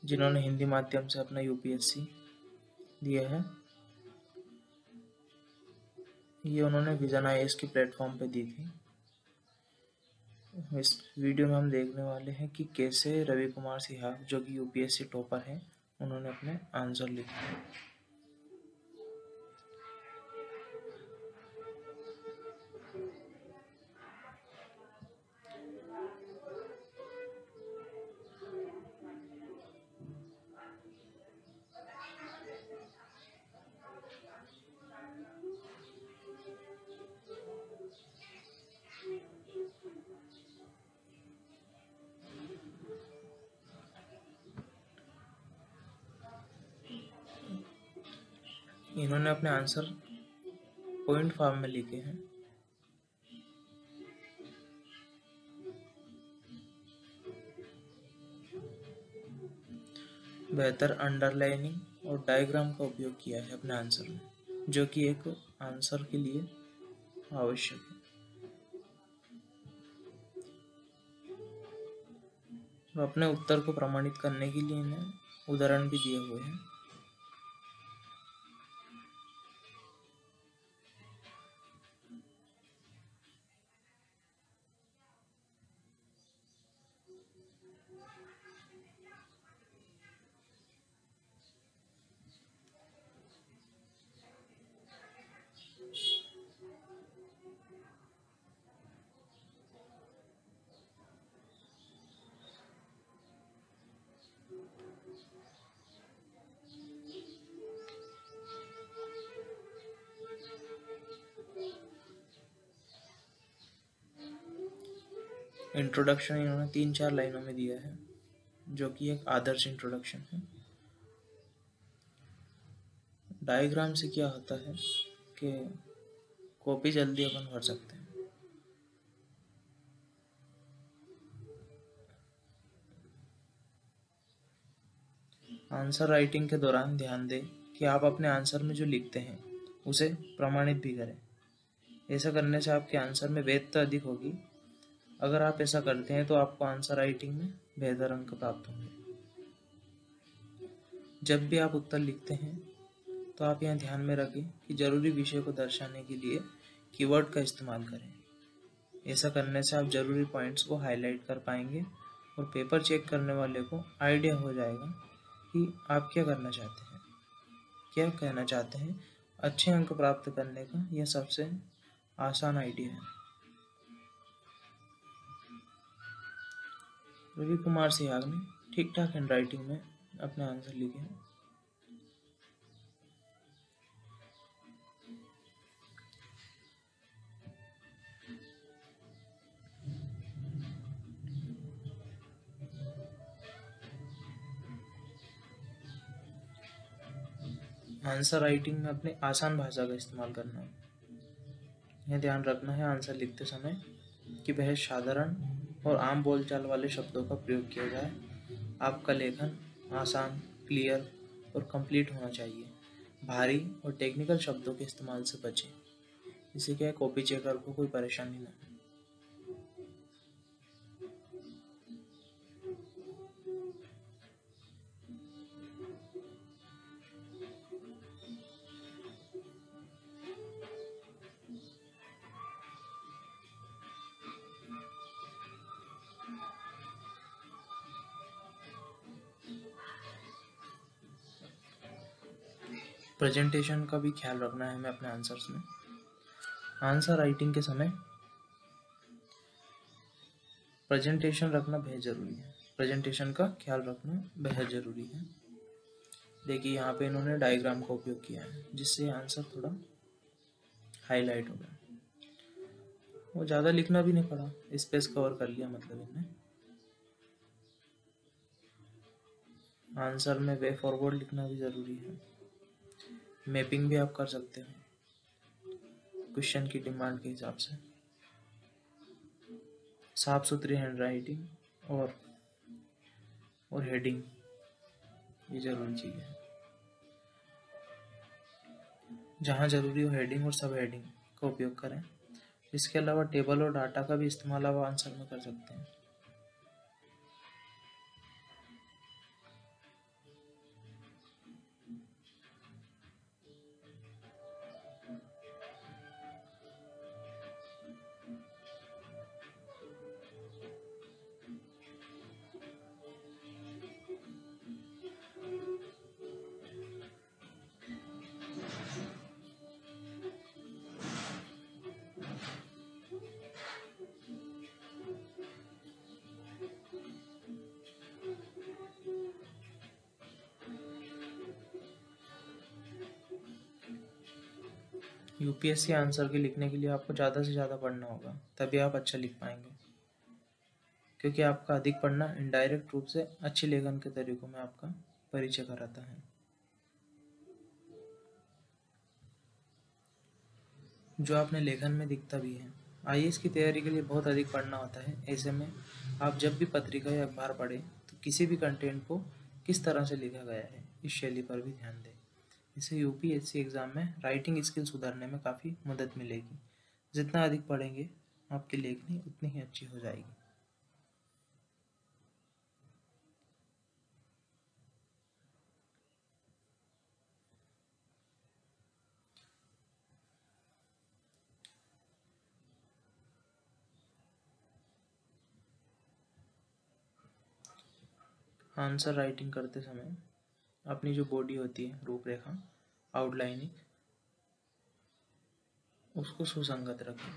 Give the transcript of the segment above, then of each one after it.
जिन्होंने हिंदी माध्यम से अपना यूपीएससी दिया है। ये उन्होंने विजन आईएएस की प्लेटफॉर्म पे दी थी। इस वीडियो में हम देखने वाले हैं कि कैसे रवि कुमार सिहाग, जो कि यूपीएससी टॉपर है, उन्होंने अपने आंसर लिखे हैं। इन्होंने अपने आंसर पॉइंट फॉर्म में लिखे हैं। बेहतर अंडरलाइनिंग और डायग्राम का उपयोग किया है अपने आंसर में, जो कि एक आंसर के लिए आवश्यक है। और अपने उत्तर को प्रमाणित करने के लिए इन्हें उदाहरण भी दिए हुए हैं। इंट्रोडक्शन इन्होंने 3-4 लाइनों में दिया है, जो कि एक आदर्श इंट्रोडक्शन है। डायग्राम से क्या होता है कि कॉपी जल्दी अपन भर सकते हैं। आंसर राइटिंग के दौरान ध्यान दें कि आप अपने आंसर में जो लिखते हैं उसे प्रमाणित भी करें। ऐसा करने से आपके आंसर में वैधता अधिक होगी। अगर आप ऐसा करते हैं तो आपको आंसर राइटिंग में बेहतर अंक प्राप्त होंगे। जब भी आप उत्तर लिखते हैं तो आप यह ध्यान में रखें कि जरूरी विषय को दर्शाने के लिए कीवर्ड का इस्तेमाल करें। ऐसा करने से आप जरूरी पॉइंट्स को हाईलाइट कर पाएंगे और पेपर चेक करने वाले को आइडिया हो जाएगा कि आप क्या करना चाहते हैं, क्या कहना चाहते हैं। अच्छे अंक प्राप्त करने का यह सबसे आसान आइडिया है। रवि कुमार सिहाग ने ठीक ठाक हैंड राइटिंग में अपने आंसर लिखे हैं। आंसर राइटिंग में अपनी आसान भाषा का इस्तेमाल करना है। यह ध्यान रखना है आंसर लिखते समय कि वह साधारण और आम बोलचाल वाले शब्दों का प्रयोग किया जाए। आपका लेखन आसान, क्लियर और कंप्लीट होना चाहिए। भारी और टेक्निकल शब्दों के इस्तेमाल से बचें। इससे क्या है, कॉपी चेकर को कोई परेशानी ना हो। प्रेजेंटेशन का भी ख्याल रखना है हमें अपने आंसर्स में। आंसर राइटिंग के समय प्रेजेंटेशन रखना बेहद ज़रूरी है। प्रेजेंटेशन का ख्याल रखना बेहद ज़रूरी है। देखिए यहाँ पे इन्होंने डायग्राम का उपयोग किया है, जिससे आंसर थोड़ा हाईलाइट हो गया। वो ज़्यादा लिखना भी नहीं पड़ा, स्पेस कवर कर लिया मतलब इन्हें। आंसर में वे फॉरवर्ड लिखना भी ज़रूरी है। मैपिंग भी आप कर सकते हो क्वेश्चन की डिमांड के हिसाब से। साफ सुथरी हैंड राइटिंग और हेडिंग, ये जरूरी चीज़ है। जहाँ जरूरी हो हेडिंग और सब हेडिंग का उपयोग करें। इसके अलावा टेबल और डाटा का भी इस्तेमाल आप आंसर में कर सकते हैं। यूपीएससी आंसर के लिखने के लिए आपको ज़्यादा से ज़्यादा पढ़ना होगा, तभी आप अच्छा लिख पाएंगे, क्योंकि आपका अधिक पढ़ना इनडायरेक्ट रूप से अच्छे लेखन के तरीकों में आपका परिचय कराता है। जो आपने लेखन में दिखता भी है। आईएएस की तैयारी के लिए बहुत अधिक पढ़ना होता है। ऐसे में आप जब भी पत्रिका या अखबार पढ़ें तो किसी भी कंटेंट को किस तरह से लिखा गया है, इस शैली पर भी ध्यान दें। इससे यूपीएससी एग्ज़ाम में राइटिंग स्किल सुधारने में काफ़ी मदद मिलेगी। जितना अधिक पढ़ेंगे आपकी लेखनी उतनी ही अच्छी हो जाएगी। आंसर राइटिंग करते समय अपनी जो बॉडी होती है, रूपरेखा, आउटलाइनिंग, उसको सुसंगत रखें।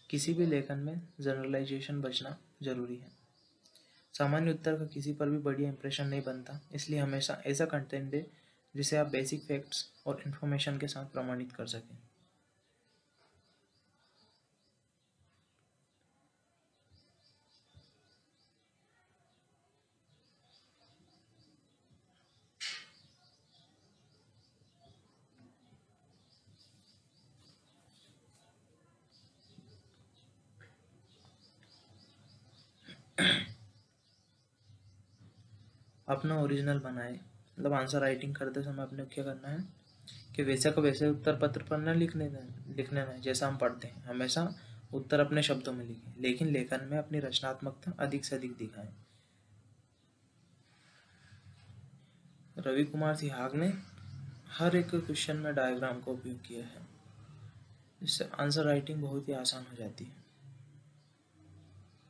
किसी भी लेखन में जनरलाइजेशन बचना जरूरी है। सामान्य उत्तर का किसी पर भी बढ़िया इंप्रेशन नहीं बनता, इसलिए हमेशा ऐसा कंटेंट दे जिसे आप बेसिक फैक्ट्स और इन्फॉर्मेशन के साथ प्रमाणित कर सकें। अपना ओरिजिनल बनाए, मतलब आंसर राइटिंग करते समय अपने क्या करना है कि वैसे का वैसे उत्तर पत्र पर न लिखने में जैसा हम पढ़ते हैं, हमेशा उत्तर अपने शब्दों में लिखें, लेकिन लेखन में अपनी रचनात्मकता अधिक से अधिक दिखाएं। रवि कुमार सिहाग ने हर एक क्वेश्चन में डायग्राम का उपयोग किया है। इससे आंसर राइटिंग बहुत ही आसान हो जाती है।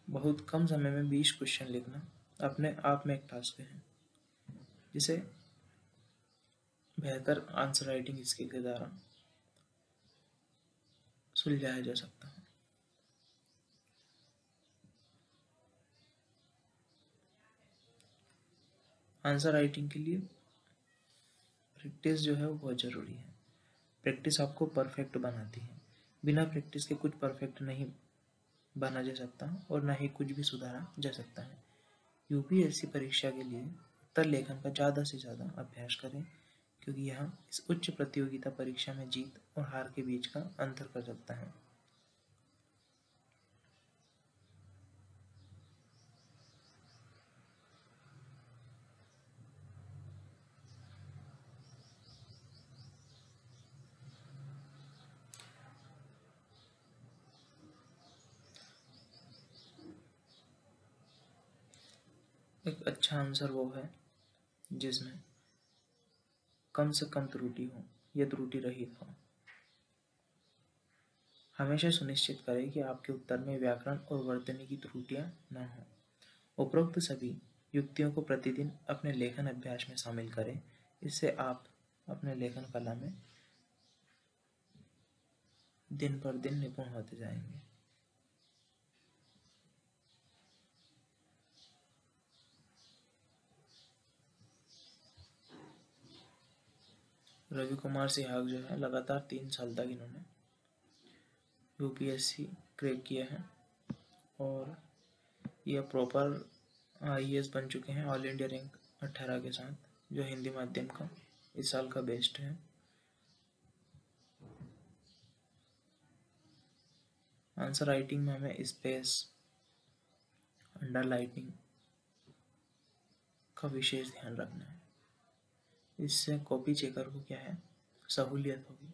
बहुत कम समय में 20 क्वेश्चन लिखना अपने आप में एक टास्क है, जिसे बेहतर आंसर राइटिंग स्किल के द्वारा सुलझाया जा सकता है। आंसर राइटिंग के लिए प्रैक्टिस जो है वो बहुत ज़रूरी है। प्रैक्टिस आपको परफेक्ट बनाती है। बिना प्रैक्टिस के कुछ परफेक्ट नहीं बना जा सकता और ना ही कुछ भी सुधारा जा सकता है। यूपीएससी परीक्षा के लिए उत्तर लेखन का ज़्यादा से ज़्यादा अभ्यास करें, क्योंकि यह इस उच्च प्रतियोगिता परीक्षा में जीत और हार के बीच का अंतर कर सकता है। एक अच्छा आंसर वो है जिसमें कम से कम त्रुटि हो या त्रुटि रहित हो। हमेशा सुनिश्चित करें कि आपके उत्तर में व्याकरण और वर्तनी की त्रुटियां न हों। उपरोक्त सभी युक्तियों को प्रतिदिन अपने लेखन अभ्यास में शामिल करें। इससे आप अपने लेखन कला में दिन पर दिन निपुण होते जाएंगे। रवि कुमार सिहाग जो है लगातार 3 साल तक इन्होंने यूपीएससी क्रैक किया है और यह प्रॉपर आईएएस बन चुके हैं ऑल इंडिया रैंक 18 के साथ, जो हिंदी माध्यम का इस साल का बेस्ट है। आंसर राइटिंग में हमें स्पेस, अंडरलाइनिंग का विशेष ध्यान रखना है। इससे कॉपी चेकर को क्या है सहूलियत होगी।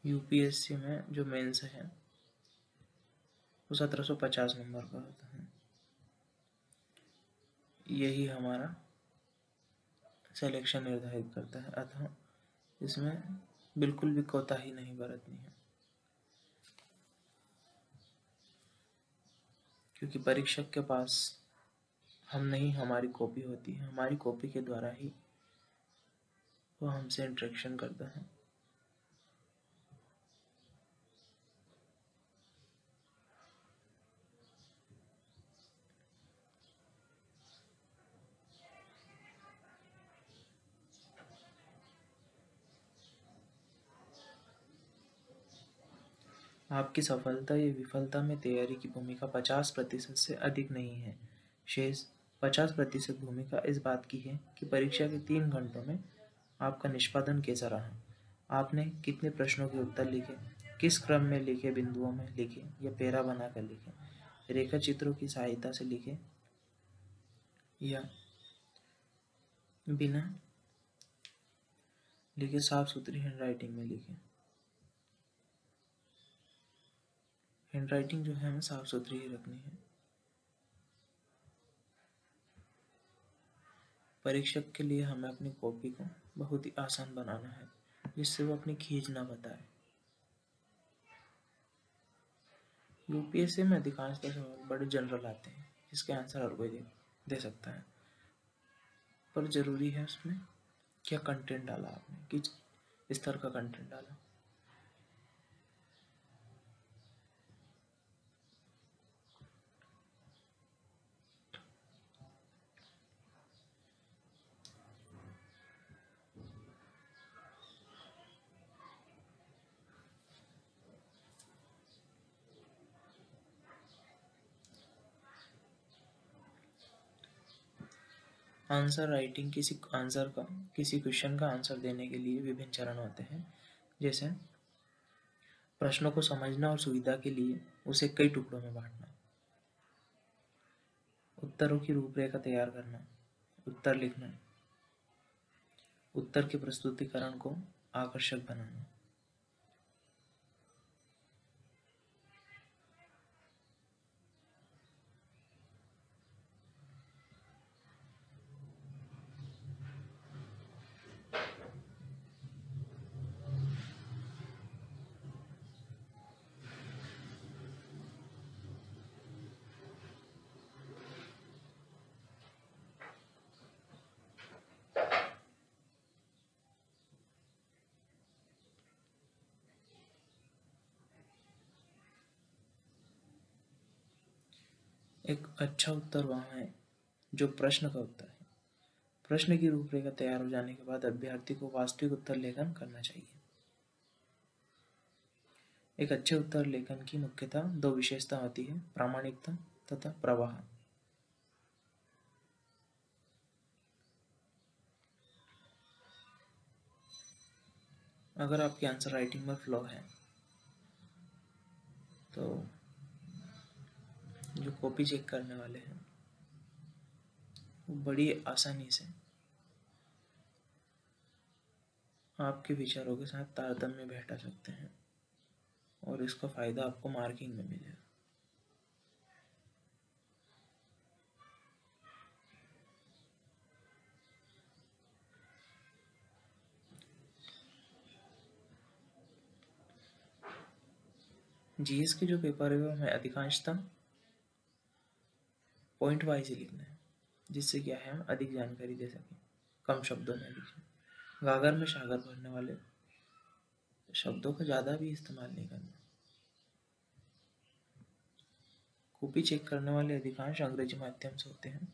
यूपीएससी में जो मेंस है वो 1750 नंबर का होता है। यही हमारा सिलेक्शन निर्धारित करता है, अतः इसमें बिल्कुल भी कोताही नहीं बरतनी है, क्योंकि परीक्षक के पास हम नहीं, हमारी कॉपी होती है, हमारी कॉपी के द्वारा ही वो हमसे इंटरेक्शन करता है। आपकी सफलता या विफलता में तैयारी की भूमिका 50% से अधिक नहीं है। शेष 50% भूमिका इस बात की है कि परीक्षा के 3 घंटों में आपका निष्पादन कैसा रहा। आपने कितने प्रश्नों के उत्तर लिखे, किस क्रम में लिखे, बिंदुओं में लिखे या पैरा बनाकर लिखे, रेखा चित्रों की सहायता से लिखे या बिना लिखे साफ सुथरी हैंडराइटिंग में लिखे। हैंडराइटिंग जो है हमें साफ सुथरी ही रखनी है। परीक्षक के लिए हमें अपनी कॉपी को बहुत ही आसान बनाना है, जिससे वो अपनी खींच ना बताए। यूपीएससी में अधिकांशतः सवाल बड़े जनरल आते हैं, जिसके आंसर हर कोई दे सकता है, पर जरूरी है उसमें क्या कंटेंट डाला आपने, किस स्तर का कंटेंट डाला। आंसर राइटिंग किसी क्वेश्चन का आंसर देने के लिए विभिन्न चरण होते हैं, जैसे प्रश्नों को समझना और सुविधा के लिए उसे कई टुकड़ों में बांटना, उत्तरों की रूपरेखा तैयार करना, उत्तर लिखना, उत्तर के प्रस्तुतिकरण को आकर्षक बनाना। एक अच्छा उत्तर वह है जो प्रश्न का उत्तर है। प्रश्न की रूपरेखा तैयार हो जाने के बाद अभ्यर्थी को वास्तविक उत्तर लेखन करना चाहिए। एक अच्छे उत्तर लेखन की मुख्यतः 2 विशेषता होती है, प्रामाणिकता तथा प्रवाह। अगर आपके आंसर राइटिंग में फ्लो है तो जो कॉपी चेक करने वाले हैं वो बड़ी आसानी से आपके विचारों के साथ तारतम्य बैठा सकते हैं और इसका फायदा आपको मार्किंग में मिलेगा। जीएस के जो पेपर है वो हमें अधिकांशतः पॉइंट वाइज ही लिखना है, जिससे क्या है हम अधिक जानकारी दे सकें, कम शब्दों में लिखें। गागर में सागर भरने वाले शब्दों का ज़्यादा भी इस्तेमाल नहीं करना। कॉपी चेक करने वाले अधिकांश अंग्रेजी माध्यम से होते हैं,